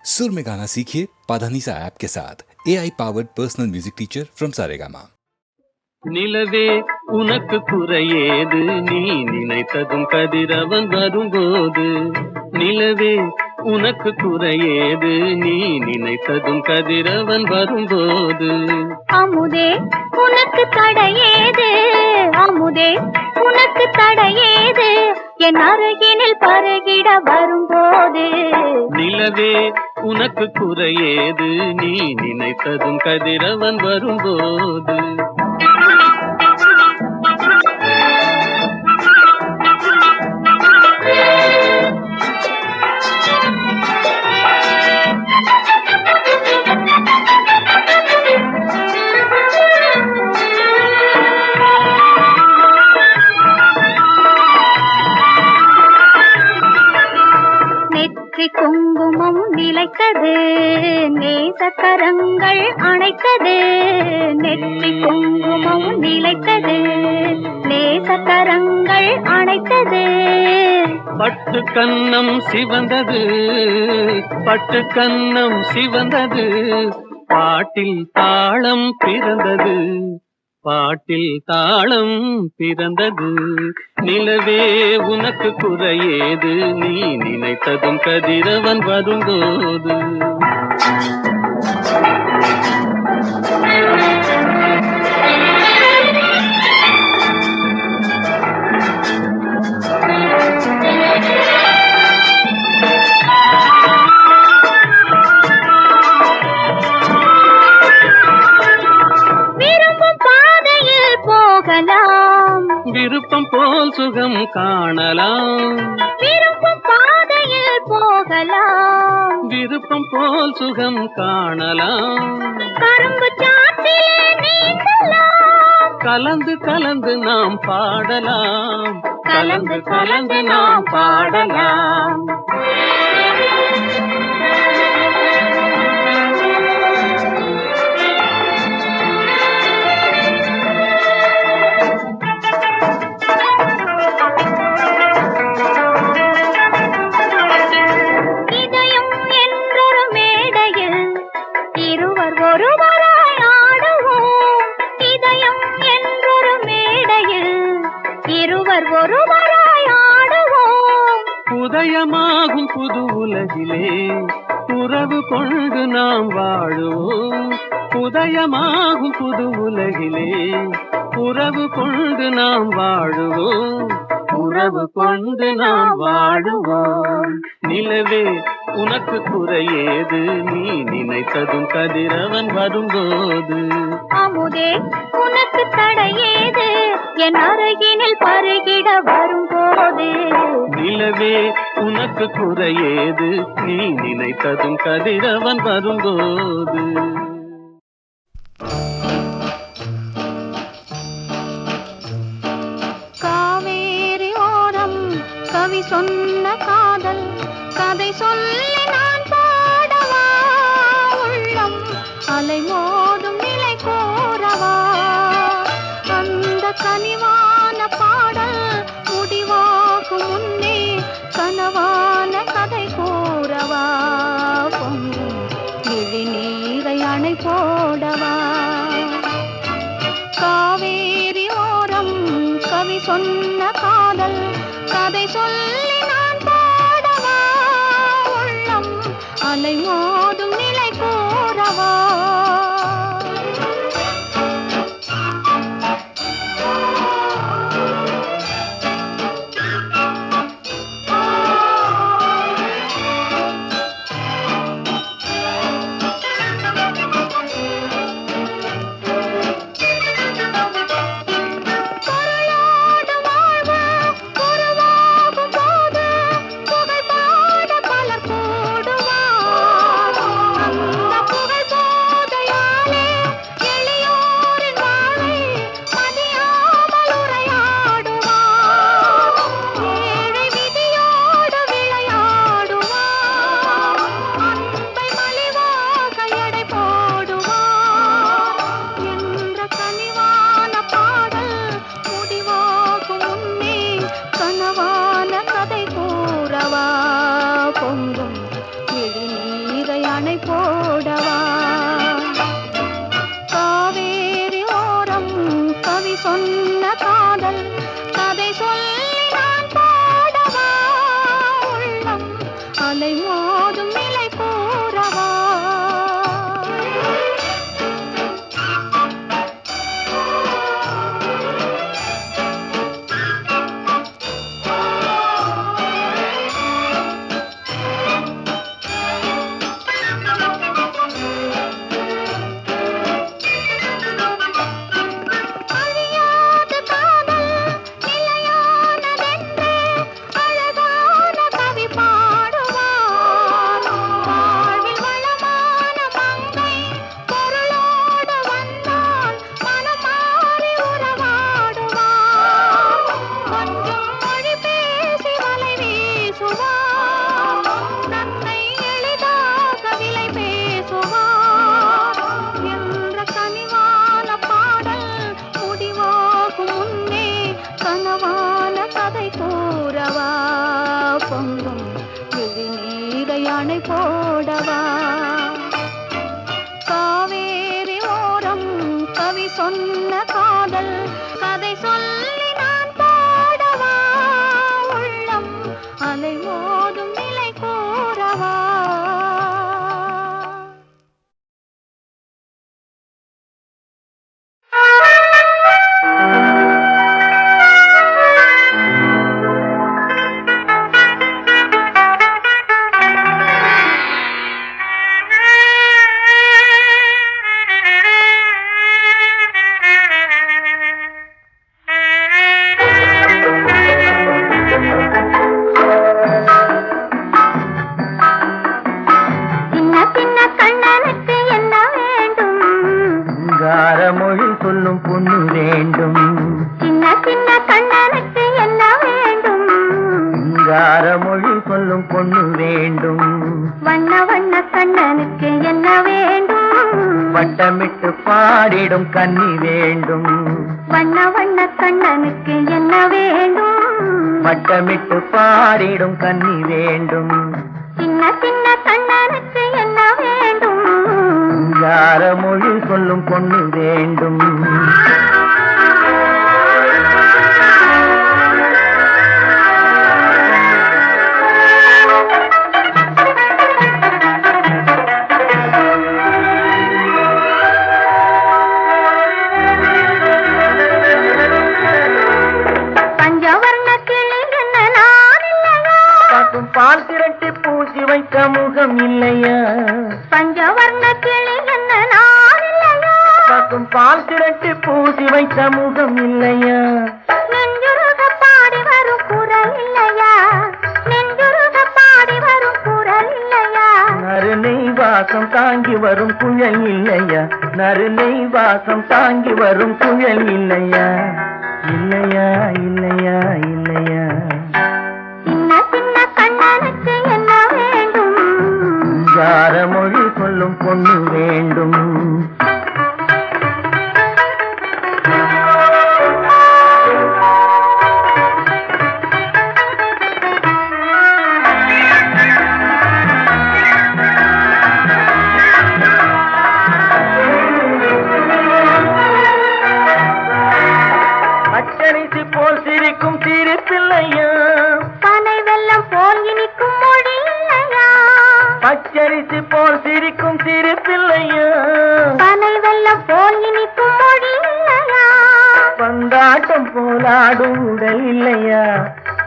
सुर में गाना सीखिए पाधानीसा ऐप के साथ AI powered personal music teacher from Saregama. நிலவே உனக்கு குறையேது நீ நினைத்ததும் கதிரவன் வரும்போது நிலவே உனக்கு குறையேது நீ நினைத்ததும் கதிரவன் வரும்போது அமுதே உனக்கு தடையேது அமுதே உனக்கு தடையேது என் அருகினில் பருகிட வரும்போது நிலவே உனக்கு குறையேது நீ நினைத்ததும் கதிரவன் வரும்போது குங்குமம் நிலைத்தது நேசக்கரங்கள் அணைத்தது நெற்றி குங்குமம் நிலைத்தது நேசக்கரங்கள் அணைத்தது பட்டு கன்னம் சிவந்தது பட்டு கன்னம் சிவந்தது பாட்டில் தாளம் பிறந்தது பாட்டில் தாளம் பிறந்தது நிலவே உனக்கு குறையேது நீ நினைத்ததும் கதிரவன் வரும்போது விருப்பம் போல் சுகம் காணலாம் விருப்பம் பாதையில் போகலாம் விருப்பம் போல் சுகம் காணலாம் கரும்பு சாற்றிலே நீந்தலாம் கலந்து கலந்து நாம் பாடலாம் கலந்து கலந்து நாம் பாடலாம் உதயமாகும் புது உலகிலே உறவு கொண்டு நாம் வாழுவோம் உதயமாகும் புது உலகிலே உறவு கொண்டு நாம் வாழுவோம் உறவு கொண்டு நாம் வாழுவோம் நிலவே உனக்கு குறையேது நீ நினைத்ததும் கதிரவன் வரும்போது அமுதே உனக்கு தடையேது என் அருகினில் பருகிட வரும்போது நிலவே உனக்கு குறையேது நீ நினைத்ததும் கதிரவன் வரும்போது காவேரி ஓரம் கவி சொன்ன காதல் கதை சொல்லி நான் பாடவா உள்ளம் அலை மோதும் நிலை கோரவா அந்த கனிவான பாடல் முடிவாகும் முன்னே கனவான கதை கூறவா பொங்கும் விழி நீரை அணை போடவா காவேரி ஓரம் கவி சொன்ன காதல் கதை சொல்லி நான் பாடவா உள்ளம் அலை மோதும் நிலை கூறவா நீரை அணை போடவா காவேரி ஓரம் கவி சொன்ன காதல் கதை சொல்லி நான் பாடவா உள்ளம் அலை மோதும் நிலை கூறவா அணை போடவா காவேரி ஓரம் கவி சொன்ன காதல் கதை சொல்லி நான் பாடவா உள்ளம் அலை மோதும் நிலை கூறவா மொழி சொல்லும் பொண்ணு வேண்டும் சின்ன சின்ன கண்ணனுக்கு என்ன வேண்டும் சிங்கார மொழி சொல்லும் பொண்ணு வேண்டும் வண்ண வண்ண கண்ணனுக்கு என்ன வேண்டும் வட்டமிட்டு பாடிடும் கன்னி வேண்டும் வண்ண வண்ண கண்ணனுக்கு என்ன வேண்டும் வட்டமிட்டு பாடிடும் கன்னி வேண்டும் சின்ன சின்ன கண்ணனுக்கு என்ன வேண்டும் சிங்கார மொழி சொல்லும் பொண்ணு வேண்டும் பஞ்சவர்ண கிளி என்ன நான் இல்லையா பால் திரட்டி பூசி வைத்த முகம் இல்லையா பஞ்சவர்ண கிளி என்ன நான் இல்லையா பால் திரட்டி பூசி வைத்த முகம் இல்லையா நெஞ்சுருக பாடி வரும் குரல் இல்லையா நெஞ்சுருக பாடி வரும் குரல் இல்லையா நறுநை வாசம் தாங்கி வரும் குழல் இல்லையா நறுநை வாசம் தாங்கி வரும் குழல் இல்லையா இல்லையா இல்லையா இல்லையா சின்ன சின்ன கண்ணனுக்கு என்ன வேண்டும் யார மொழி சொல்லும் பொண்ணு வேண்டும் பச்சரிசி போல் சிரிக்கும் சிரிப்பில்லையா பனை வெல்லம் போல் இனிக்கும் மொழி இல்லையா பச்சரிசி போல் சிரிக்கும் சிரிப்பில்லையா பனை வெல்லம் போல் இனிக்கும் மொழி இல்லையா பந்தாட்டம் போலாடும் உடல் இல்லையா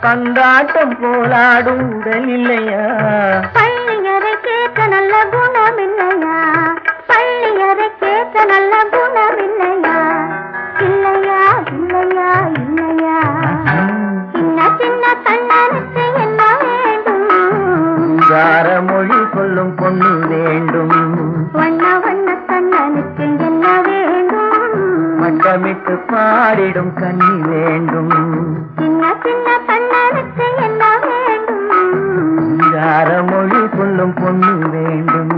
பந்தாட்டம் போலாடும் உடல் இல்லையா பள்ளியறை கேட்க நல்ல குணம் இல்லையா பள்ளியறை கேட்க நல்ல குணம் இல்லையா இல்லையா இல்லையா இல்லையா சின்ன சின்ன கண்ணனுக்கு என்ன வேண்டும் யார மொழி சொல்லும் பொண்ணு வேண்டும் வண்ண வண்ண கண்ணனுக்கு என்ன வேண்டும் வட்டமிட்டு பாடிடும் கன்னி வேண்டும் சின்ன சின்ன கண்ணனுக்கு என்ன வேண்டும் யார மொழி சொல்லும் பொண்ணு வேண்டும்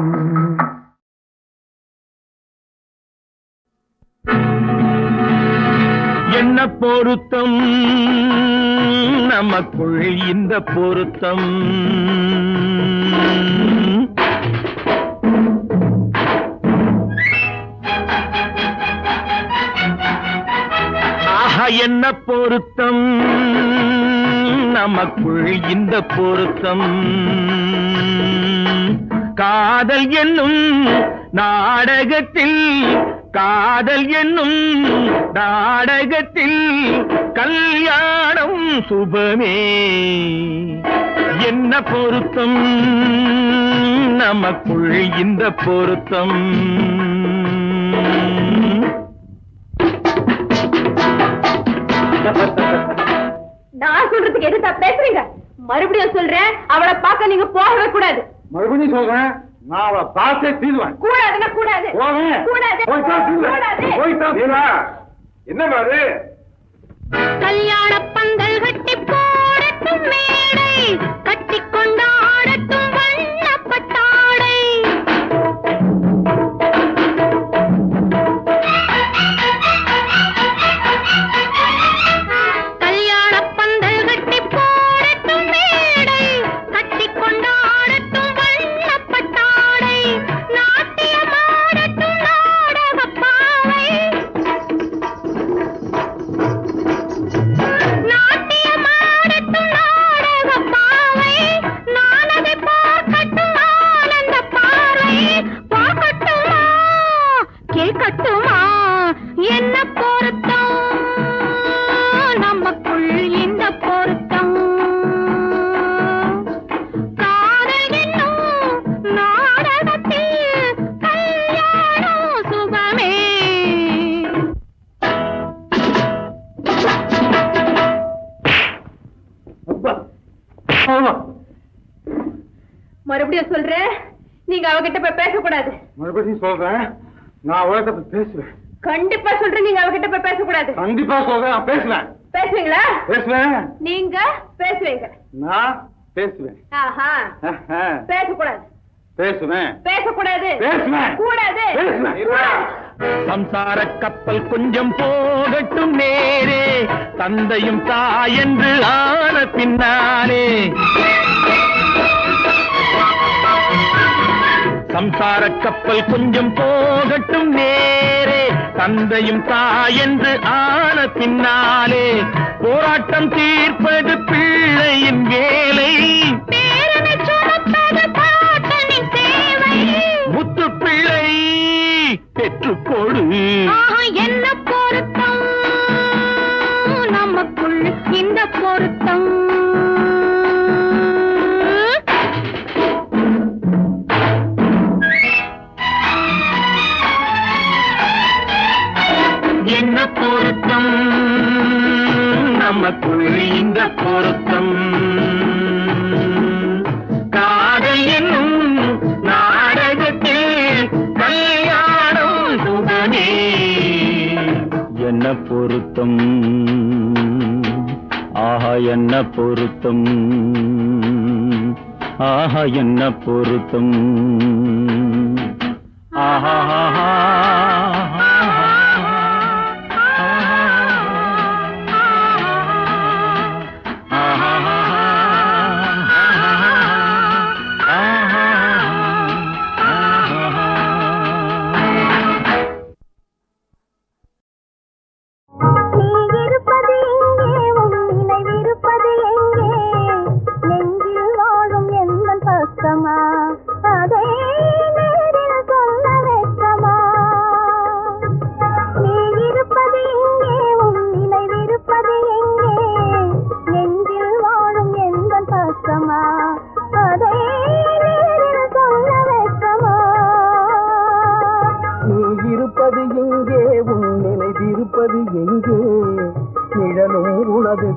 என்ன பொருத்தம் நமக்குள் இந்த பொருத்தம் என்ன பொருத்தம் நமக்குள் இந்த பொருத்தம் காதல் என்னும் நாடகத்தில் காதல் என்னும் நாடகத்தில் கல்யாணம் சுபமே என்ன பொருத்தம் நமக்குள் இந்த பொருத்தம் நான் சொல்றதுக்கு எதுக்கா பேசுறீங்க? மறுபடியும் சொல்றேன், அவளை பார்க்க நீங்க போகவே கூடாது. மறுபடியும் சொல்றேன், நான் அவளை பார்த்தே தீருவேன். கூடாதுன்னா கூடாது. போவேன். கூடாது. போய்தான் தீருவேன். கூடாது. போய்தான் தீருவேன். என்ன பாரு, கல்யாண பந்தல் கட்டி போடட்டும் மேடை, கட்டி கொண்டாடட்டும் வண்ணப்பட்டாடை. கல்யாண பந்தல் கட்டி போடட்டும் மேடை, கட்டி கொண்டாடட்டும் வண்ணப்பட்டாடை. நாட்டியமாடட்டும் நாடகப்பாவை. நாட்டியமாடட்டும் நாடகப்பாவை. நான் அதை பார்க்கட்டும் ஆனந்த பார்வை. பார்க்கட்டுமா கேட்கட்டுமா என்ன பொருத்தம் நமக்குள் இந்த பொருத்தம் காதல் என்னும் நாடகத்தில் கல்யாணம் சுகமே. அப்பா. ஆமா. மறுபடியும் சொல்றேன், நீங்க அவகிட்ட போய் பேசக்கூடாது. மறுபடியும் சொல்றேன், நான் அவளை பேசுவேன். கண்டிப்பா சொல்றேன், நீங்க அவகிட்ட போய் பேசக்கூடாது. கண்டிப்பா சொல்றேன், நான் பேசுவேன். பேசுவீங்களா? பேசுவேன். நீங்க பேசுவீங்க. நான் பேசுவேன். ஆஹா. ஆஹா. பேசக்கூடாது. பேசுவேன். பேசக்கூடாது. பேசுவேன். கூடாது. பேசுவேன். சம்சார கப்பல் கொஞ்சம் போகட்டும் நேரே தந்தையும் தாயென்று ஆன பின்னாலே சம்சார கப்பல் கொஞ்சம் போகட்டும் நேரே தந்தையும் தாயென்று ஆன பின்னாலே போராட்டம் தீர்ப்பது பிள்ளையின் வேலை பேரனை சுமப்பது பாட்டனின் தேவை. முத்து பிள்ளை பெற்றுக்கொடு ஆஹா, என்ன பொருத்தம் நமக்குள் இந்த பொருத்தம் என்ன பொருத்தம் நமக்குள் இந்த பொருத்தம் காதல் என்னும் நாடகத்தில் கல்யாணம் சுகமே என்ன பொருத்தம் ஆஹா என்ன பொருத்தம் ஆஹா என்ன பொருத்தம் ஆஹா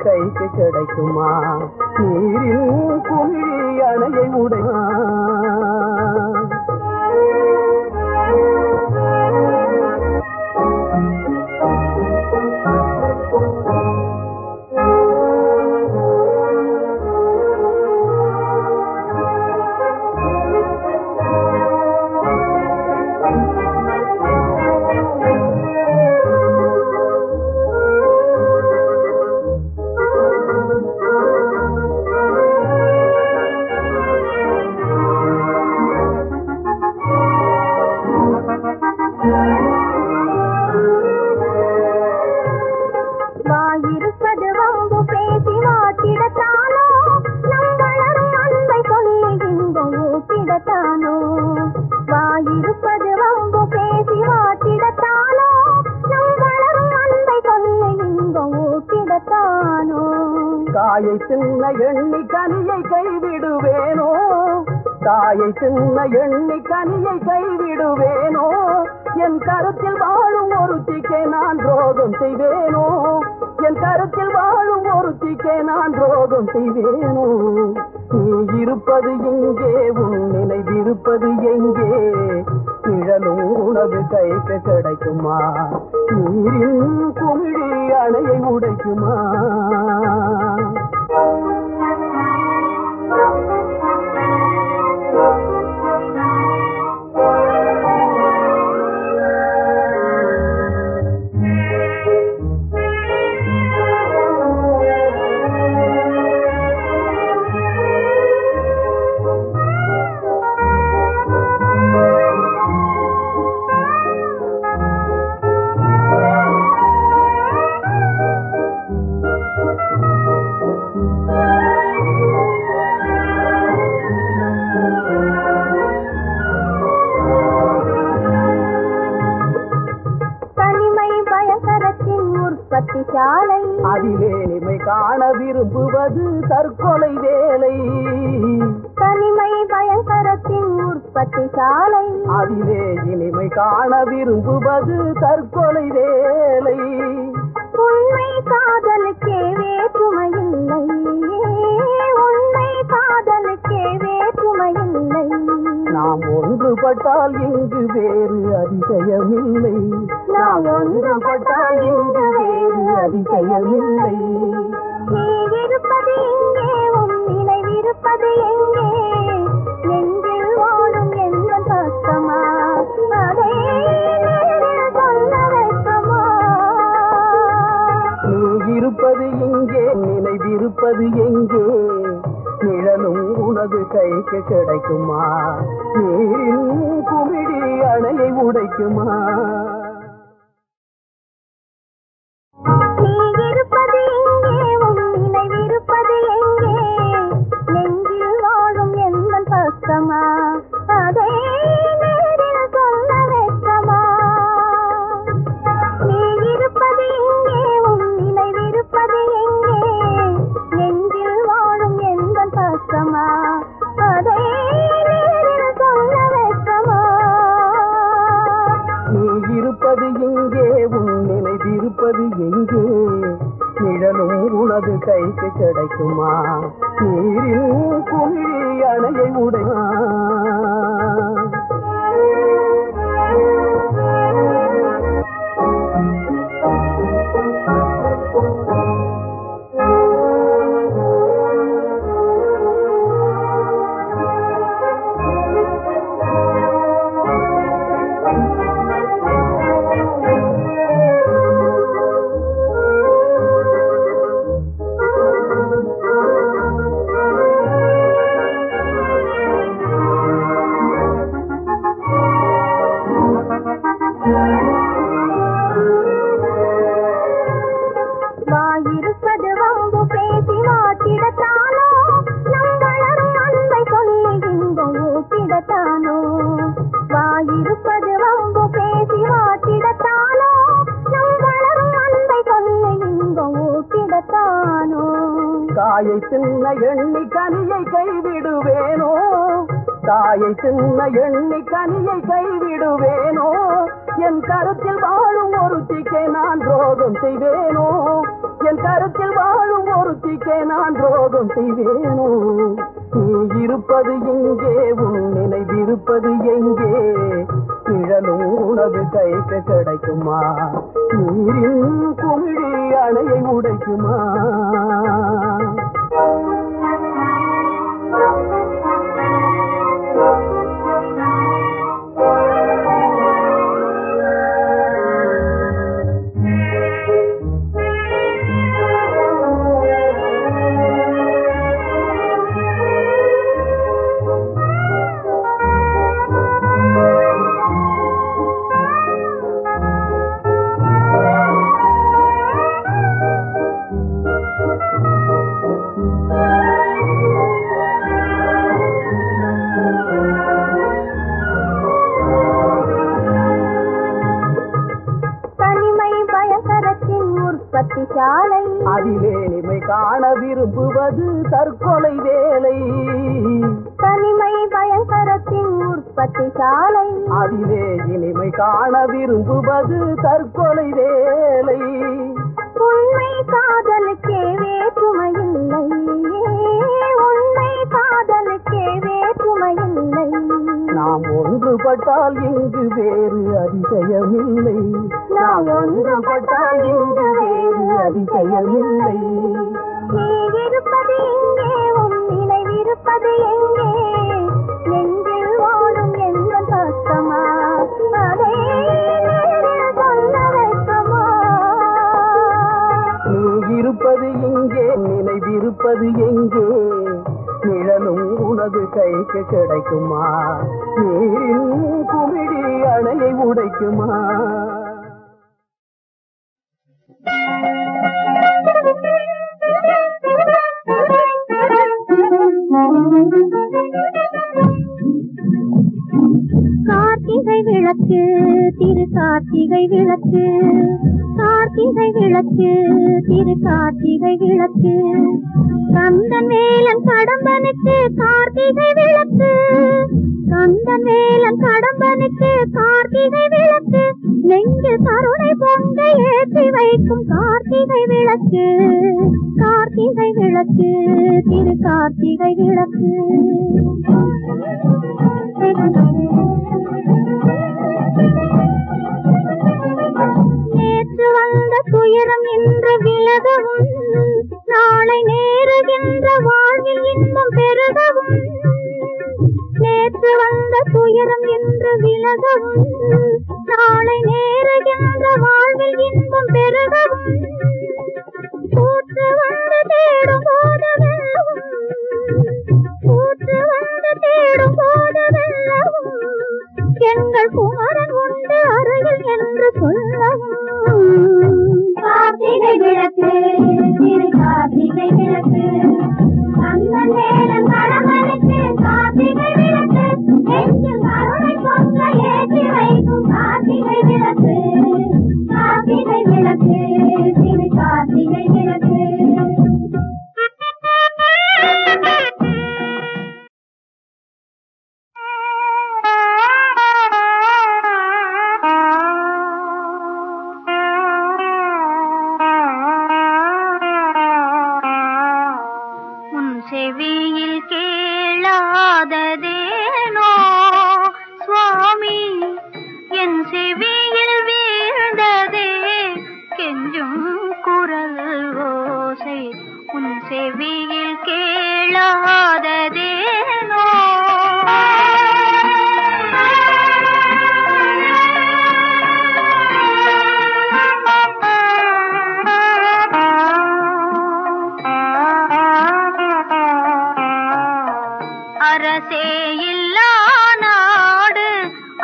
கைக்கு கிடைக்குமா நீரின் குமிழி அணையை உடையா கிடத்தானோ வாயிருப்பது வம்பு பேசி வாட்டிடத்தானோ நம் வளரும் அன்பை சொல்ல இன்பம் ஊட்டிடத்தானோ காயை தின்ன எண்ணி கனியை கைவிடுவேனோ தாயை தின்ன எண்ணி கனியை கைவிடுவேனோ என் கருத்தில் வாழும் ஒருத்திக்கே நான் துரோகம் செய்வேனோ என் கருத்தில் வாழும் ஒருத்திக்கே நான் துரோகம் செய்வேனோ நீ இருப்பது எங்கே உன் நினைவிருப்பது எங்கே நிழலும் உனது கைக்கு கிடைக்குமா நீரின் குமிழி அணையை உடைக்குமா அதிலே நிமை காண விரும்புவது தற்கொலை வேலை தனிமை பயங்கரத்தின் உற்பத்தி சாலை அதிலே இனிமை காண விரும்புவது தற்கொலை வேலை உண்மை காதலுக்கே வேற்றுமையில்லை உண்மை காதலுக்கே வேற்றுமையில்லை நாம் ஒன்றுபட்டால் இங்கு வேறு அதிசயமில்லை நாம் ஒன்றுபட்டால் இங்கு வேறு அதிசயமில்லை நீ இருப்பது எங்கே உன் நினைவிருப்பது எங்கே நெஞ்சில் வாழும் எந்த பக்கமா அதை நேரில் சொல்ல வைக்கமா நீ இருப்பது எங்கே நினைவிருப்பது எங்கே நிழலும் உனது கைக்கு கிடைக்குமா நீரின் குமிழி அணையை உடைக்குமா நீ இருப்பது எங்கே உன் நினைவிருப்பது எங்கே நெஞ்சில் வாழும் எந்த பக்கமா அதை நேரில் சொல்ல வைக்கமா நீ இருப்பது எங்கே உன் நினைவிருப்பது எங்கே நெஞ்சில் வாழும் எந்த பக்கமா அதை நேரில் சொல்ல வைக்கமா நீ இருப்பது எங்கே உன் நினைவிருப்பது எங்கே நிழலும் உனது கைக்கு கிடைக்குமா நீரின் குமிழி அணையை உடைமா வாயிருப்பது வம்பு பேசி வாட்டிடத்தானோ நம் வளரும் அன்பை சொல்லி இன்பம் ஊட்டிடத்தானோ வாயிருப்பது வம்பு பேசி வாட்டிடத்தானோ நம் வளரும் அன்பை சொல்லி இன்பம் ஊட்டிடத்தானோ காயை தின்ன எண்ணி கனியை கைவிடுவேனோ தாயை தின்ன எண்ணி கனியை கைவிடுவேனோ என் கருத்தில் வாழும் ஒருத்திக்கே நான் துரோகம் செய்வேனோ என் கருத்தில் வாழும் ஒருத்திக்கே நான் துரோகம் செய்வேனோ நீ இருப்பது எங்கே உன் நினைவிருப்பது எங்கே நிழலும் உனது கைக்கு கிடைக்குமா நீரின் குமிழி அணையை உடைக்குமா அதிலே இனிமை காண விரும்புவது தற்கொலை வேலை. தனிமை பயங்கரத்தின் உற்பத்தி சாலை. அதிலே இனிமை காண விரும்புவது தற்கொலை வேலை. உண்மை காதலுக்கே வேற்றுமையில்லை. உண்மை காதலுக்கே வேற்றுமையில்லை. நாம் ஒன்றுபட்டால் இங்கு வேறு அதிசயமில்லை. நாம் ஒன்றுபட்டால் இங்கு வேறு அதிசயமில்லை. நீ இருப்பது இங்கே, உன் நினைவிருப்பது எங்கே? நெஞ்சில் ஓடும் எந்த பக்கமா, அதை நேரில் சொல்ல வைக்கமா? நீ இருப்பது இங்கே, நினைவிருப்பது எங்கே? நிழலும் உனது கைக்கு கிடைக்குமா? நீரின் குமிழி அணையை உடைக்குமா? கார்த்திகை விளக்கு, திரு கார்த்திகை விளக்கு. கார்த்திகை விளக்கு, திரு கார்த்திகை விளக்கு. கந்தன் வேலன் கடம்பனுக்கு கார்த்திகை விளக்கு. கந்தன் வேலன் கடம்பனுக்கு கார்த்திகை விளக்கு. நெஞ்சில் கருணை பொங்க ஏற்றி வைக்கும் கார்த்திகை விளக்கு. கார்த்திகை விளக்கு, திரு கார்த்திகை விளக்கு. நேற்று வந்த துயரம் இன்று விலகவும், நாளை நேருகின்ற வாழ்வில் இன்பம் பெருகவும். நேற்று வந்த துயரம் இன்று விலகவும், நாளை நேருகின்ற வாழ்வில் இன்பம் பெருகவும். கூற்று வந்து தேடும் போது வெல்லவும், கூற்று வந்து தேடும் போது வெல்லவும். எங்கள் குமரன் உண்டு அருகில் என்று சொல்லவும். கார்த்திகை விளக்கு, திரு கார்த்திகை விளக்கு. கந்தன் வேலன் கடம்பனுக்கு கார்த்திகை விளக்கு. நெஞ்சில் கருணை பொங்க ஏற்றி வைக்கும் கார்த்திகை விளக்கு. கார்த்திகை விளக்கு, திரு கார்த்திகை விளக்கு. செவியில் கேளாததேனோ சுவாமி, என் செவியில் வீழ்ந்ததே கெஞ்சும் குரல் ஓசை. உன் செவியில் கேளாததேனோ. அரசே இல்லா நாடு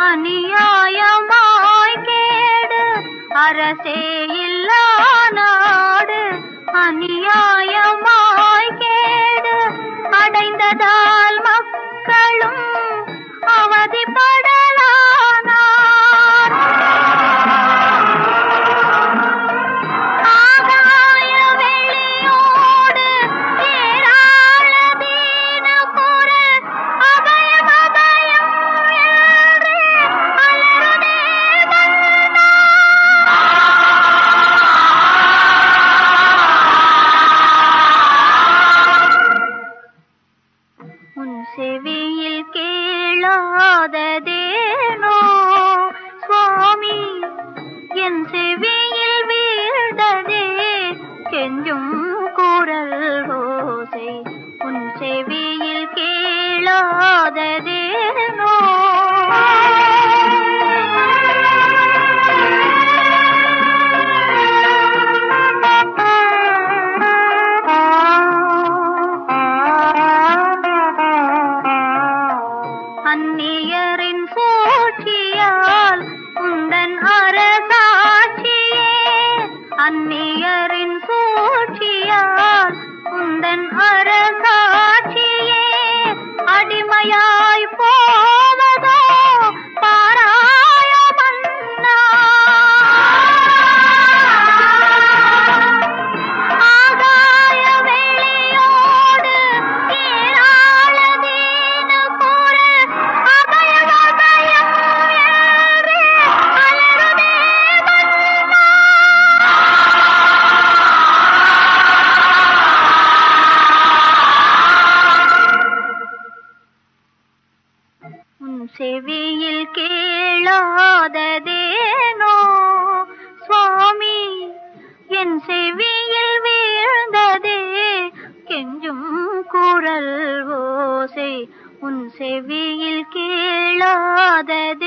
அநியாயமாய் கேடு. அரசே இல்லா நாடு அநியாயமாய் கேடு. அடைந்ததால் மக்களும் அவதிப்படலானார். ஆகாய வெளியோடு ஏராள தீன குரல் அபயம் அபயம் என்று அலறுதே வந்தார். செவியில் கேளாததேனோ சுவாமி என் செவியில் வீழ்ந்ததே கெஞ்சும் குரல் ஓசை உன் செவியில் கேளாததே